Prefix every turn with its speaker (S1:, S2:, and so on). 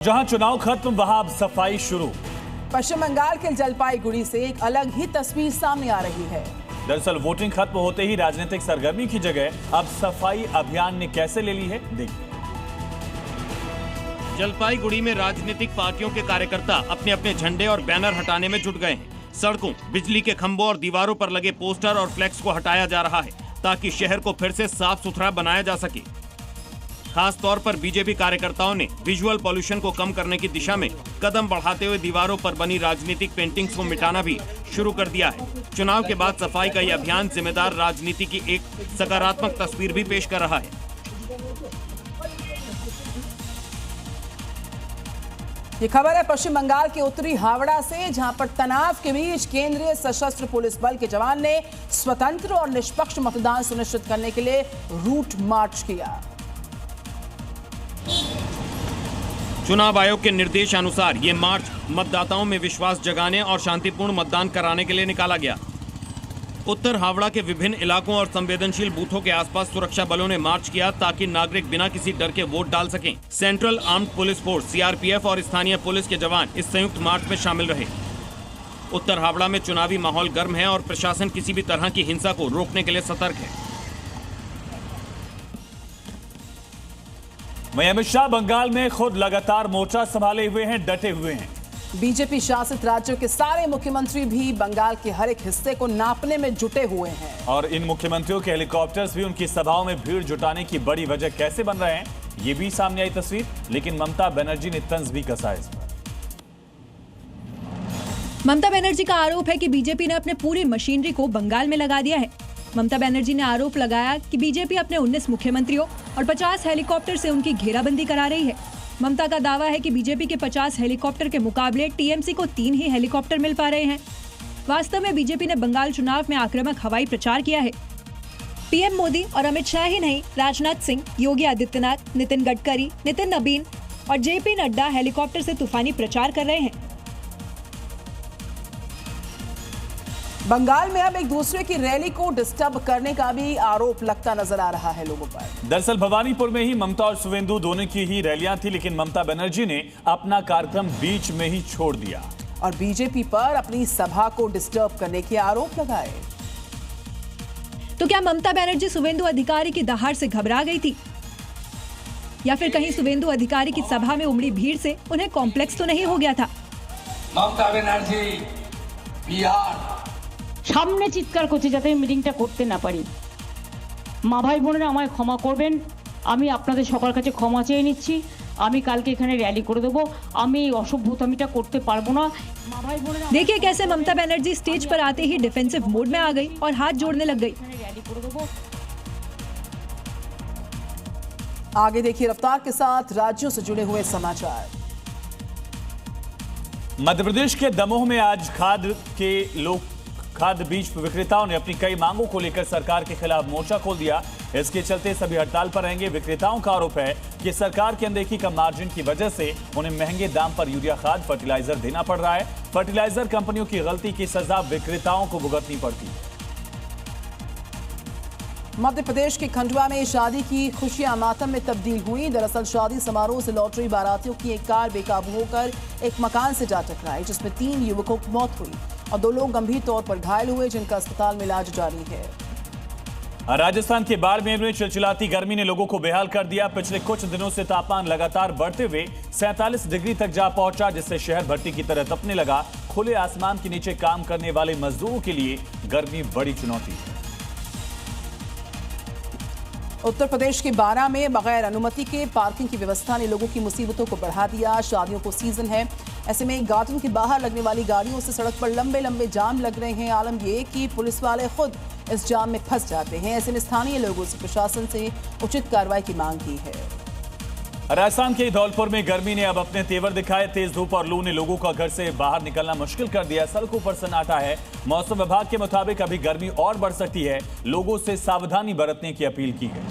S1: जहां चुनाव खत्म वहां अब सफाई शुरू।
S2: पश्चिम बंगाल के जलपाईगुड़ी से एक अलग ही तस्वीर सामने आ रही है।
S1: दरअसल वोटिंग खत्म होते ही राजनीतिक सरगर्मी की जगह अब सफाई अभियान ने कैसे ले ली है, देखिए।
S3: जलपाईगुड़ी में राजनीतिक पार्टियों के कार्यकर्ता अपने अपने झंडे और बैनर हटाने में जुट गए हैं। सड़कों, बिजली के खंभों और दीवारों पर लगे पोस्टर और फ्लैक्स को हटाया जा रहा है ताकि शहर को फिर से साफ सुथरा बनाया जा सके। खास तौर पर बीजेपी कार्यकर्ताओं ने विजुअल पॉल्यूशन को कम करने की दिशा में कदम बढ़ाते हुए दीवारों पर बनी राजनीतिक पेंटिंग्स को मिटाना भी शुरू कर दिया है। चुनाव के बाद सफाई का यह अभियान जिम्मेदार राजनीति की एक सकारात्मक तस्वीर भी पेश कर रहा है।
S2: ये खबर है पश्चिम बंगाल के उत्तरी हावड़ा से, जहां पर तनाव के बीच केंद्रीय सशस्त्र पुलिस बल के जवान ने स्वतंत्र और निष्पक्ष मतदान सुनिश्चित करने के लिए रूट मार्च किया।
S3: चुनाव आयोग के निर्देशानुसार ये मार्च मतदाताओं में विश्वास जगाने और शांतिपूर्ण मतदान कराने के लिए निकाला गया। उत्तर हावड़ा के विभिन्न इलाकों और संवेदनशील बूथों के आसपास सुरक्षा बलों ने मार्च किया ताकि नागरिक बिना किसी डर के वोट डाल सकें। Central armed police force CRPF और स्थानीय पुलिस के जवान इस संयुक्त मार्च में शामिल रहे। उत्तर हावड़ा में चुनावी माहौल गर्म है और प्रशासन किसी भी तरह की हिंसा को रोकने के लिए सतर्क है।
S1: वहीं अमित शाह बंगाल में खुद लगातार मोर्चा संभाले हुए हैं, डटे हुए हैं।
S2: बीजेपी शासित राज्यों के सारे मुख्यमंत्री भी बंगाल के हर एक हिस्से को नापने में जुटे हुए हैं।
S1: और इन मुख्यमंत्रियों के हेलीकॉप्टर्स भी उनकी सभाओं में भीड़ जुटाने की बड़ी वजह कैसे बन रहे हैं, ये भी सामने आई तस्वीर। लेकिन ममता बनर्जी ने तंज भी कसा इस पर।
S4: ममता बनर्जी का आरोप है कि बीजेपी ने अपने पूरी मशीनरी को बंगाल में लगा दिया है। ममता बनर्जी ने आरोप लगाया कि बीजेपी अपने 19 मुख्यमंत्रियों और 50 हेलीकॉप्टर से उनकी घेराबंदी करा रही है। ममता का दावा है कि बीजेपी के 50 हेलीकॉप्टर के मुकाबले टीएमसी को 3 ही हेलीकॉप्टर मिल पा रहे हैं। वास्तव में बीजेपी ने बंगाल चुनाव में आक्रामक हवाई प्रचार किया है। पीएम मोदी और अमित शाह ही नहीं, राजनाथ सिंह, योगी आदित्यनाथ, नितिन गडकरी, नितिन नबीन और जेपी नड्डा हेलीकॉप्टर से तूफानी प्रचार कर रहे हैं।
S2: बंगाल में अब एक दूसरे की रैली को डिस्टर्ब करने का भी आरोप लगता नजर आ रहा है लोगों पर।
S1: दरअसल भवानीपुर में ही ममता और सुवेंदु दोनों की ही रैलियां थी, लेकिन ममता बनर्जी ने अपना कार्यक्रम बीच में ही छोड़ दिया
S2: और बीजेपी पर अपनी सभा को डिस्टर्ब करने के आरोप लगाए।
S4: तो क्या ममता बनर्जी सुवेंदु अधिकारी की दहाड़ से घबरा गई थी, या फिर कहीं सुवेंदु अधिकारी की सभा में उमड़ी भीड़ से उन्हें कॉम्प्लेक्स तो नहीं हो गया था?
S5: ममता बनर्जी बिहार
S6: সামনে চিৎকার করছে যাতে মিটিংটা করতে না পারি। মা ভাই বোনেরা আমায় ক্ষমা করবেন, আমি আপনাদের সবার কাছে ক্ষমা চেয়ে নিচ্ছি। আমি কালকে এখানে র‍্যালি করে দেব, আমি অসভ্যতামিটা করতে পারবো না। মা ভাই বোনেরা
S4: देखिए कैसे ममता बनर्जी स्टेज पर आते ही डिफेंसिव मोड में आ गई और हाथ जोड़ने लग गई।
S6: र‍্যালি করে দেব।
S2: आगे देखिए रफ्तार के साथ राज्यों से जुड़े हुए समाचार।
S1: मध्य प्रदेश के दमोह में आज खाद्य बीज विक्रेताओं ने अपनी कई मांगों को लेकर सरकार के खिलाफ मोर्चा खोल दिया। इसके चलते सभी हड़ताल पर रहेंगे। विक्रेताओं का आरोप है कि सरकार की अनदेखी का मार्जिन की वजह से उन्हें महंगे दाम पर यूरिया खाद फर्टिलाइजर देना पड़ रहा है। फर्टिलाइजर कंपनियों की गलती की सजा विक्रेताओं को भुगतनी पड़ती है।
S2: मध्य प्रदेश के खंडवा में शादी की खुशियां मातम में तब्दील हुई। दरअसल शादी समारोह से लौट रही बारातियों की एक कार बेकाबू होकर एक मकान से जा टकराई, जिसमें 3 युवकों की मौत हुई और 2 लोग गंभीर तौर पर घायल हुए, जिनका अस्पताल में इलाज जारी है।
S1: राजस्थान के बाड़मेर में चिलचिलाती गर्मी ने लोगों को बेहाल कर दिया। पिछले कुछ दिनों से तापमान लगातार बढ़ते हुए 47 डिग्री तक जा पहुंचा, जिससे शहर भट्टी की तरह तपने लगा। खुले आसमान के नीचे काम करने वाले मजदूरों के लिए गर्मी बड़ी चुनौती है।
S2: उत्तर प्रदेश के बारा में बगैर अनुमति के पार्किंग की व्यवस्था ने लोगों की मुसीबतों को बढ़ा दिया। शादियों को सीजन है, ऐसे में गार्डन के बाहर लगने वाली गाड़ियों से सड़क पर लंबे लंबे जाम लग रहे हैं। आलम ये कि पुलिस वाले खुद इस जाम में फंस जाते हैं। ऐसे में स्थानीय लोगों से प्रशासन से उचित कार्रवाई की मांग की है।
S1: राजस्थान के धौलपुर में गर्मी ने अब अपने तेवर दिखाए। तेज धूप और लू ने लोगों का घर से बाहर निकलना मुश्किल कर दिया। सड़कों पर सन्नाटा है। मौसम विभाग के मुताबिक अभी गर्मी और बढ़ सकती है। लोगों से सावधानी बरतने की अपील की है।